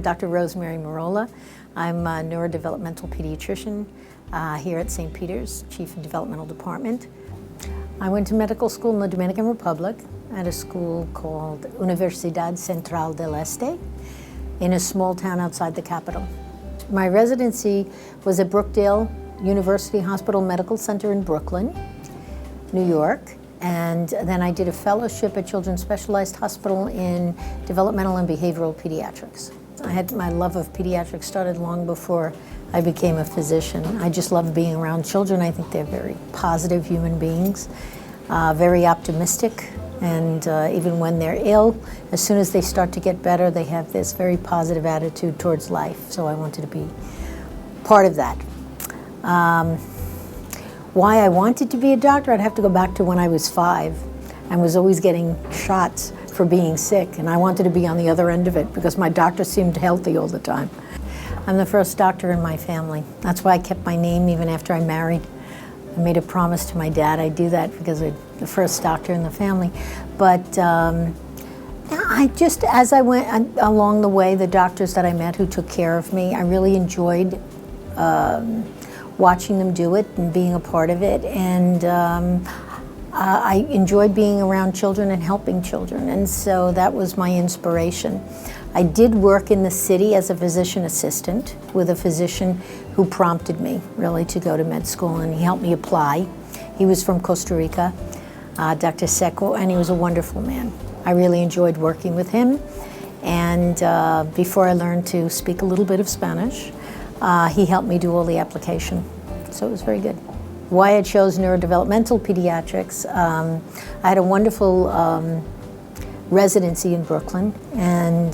Dr. Rose Mary Merola. I'm a neurodevelopmental pediatrician here at St. Peter's, Chief of Developmental Department. I went to medical school in the Dominican Republic at a school called Universidad Central del Este in a small town outside the capital. My residency was at Brookdale University Hospital Medical Center in Brooklyn, New York. And then I did a fellowship at Children's Specialized Hospital in Developmental and Behavioral Pediatrics. My love of pediatrics started long before I became a physician. I just love being around children. I think they're very positive human beings, very optimistic, and even when they're ill, as soon as they start to get better, they have this very positive attitude towards life. So I wanted to be part of that. Why I wanted to be a doctor, I'd have to go back to when I was 5 and was always getting shots for being sick, and I wanted to be on the other end of it because my doctor seemed healthy all the time. I'm the first doctor in my family. That's why I kept my name even after I married. I made a promise to my dad I'd do that because I'm the first doctor in the family. But as I went along the way, the doctors that I met who took care of me, I really enjoyed watching them do it and being a part of it, and I enjoyed being around children and helping children, and so that was my inspiration. I did work in the city as a physician assistant with a physician who prompted me really to go to med school, and he helped me apply. He was from Costa Rica, Dr. Seco, and he was a wonderful man. I really enjoyed working with him, and before I learned to speak a little bit of Spanish, he helped me do all the application, so it was very good. Why I chose neurodevelopmental pediatrics, I had a wonderful residency in Brooklyn, and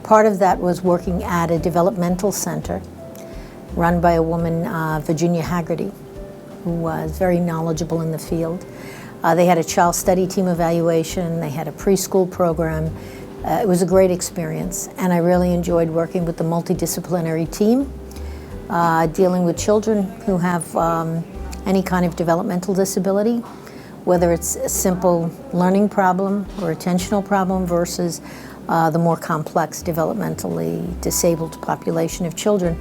part of that was working at a developmental center run by a woman, Virginia Haggerty, who was very knowledgeable in the field. They had a child study team evaluation, they had a preschool program. It was a great experience, and I really enjoyed working with the multidisciplinary team, dealing with children who have any kind of developmental disability, whether it's a simple learning problem or attentional problem versus the more complex developmentally disabled population of children.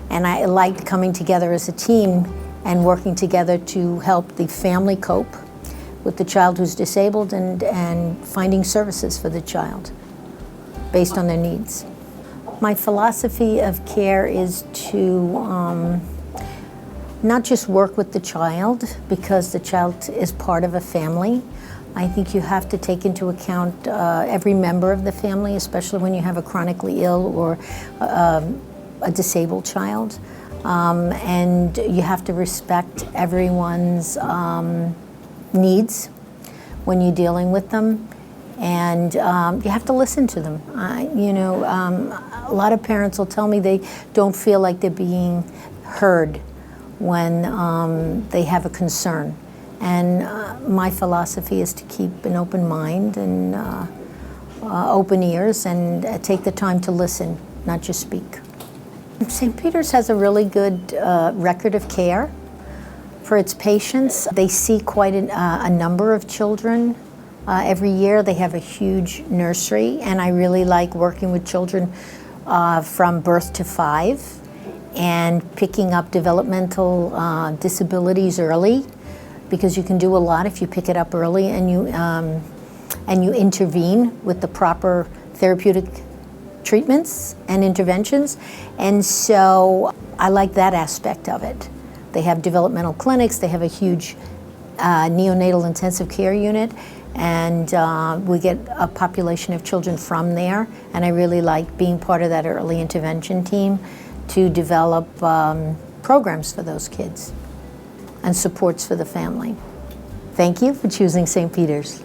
And I liked coming together as a team and working together to help the family cope with the child who's disabled and finding services for the child based on their needs. My philosophy of care is to not just work with the child because the child is part of a family. I think you have to take into account every member of the family, especially when you have a chronically ill or a disabled child. And you have to respect everyone's needs when you're dealing with them. And you have to listen to them. A lot of parents will tell me they don't feel like they're being heard when they have a concern. And my philosophy is to keep an open mind and open ears and take the time to listen, not just speak. St. Peter's has a really good record of care for its patients. They see quite a number of children. Every year they have a huge nursery, and I really like working with children from birth to 5 and picking up developmental disabilities early, because you can do a lot if you pick it up early and you intervene with the proper therapeutic treatments and interventions. And so I like that aspect of it. They have developmental clinics, they have a huge neonatal intensive care unit, and we get a population of children from there, and I really like being part of that early intervention team to develop programs for those kids and supports for the family. Thank you for choosing St. Peter's.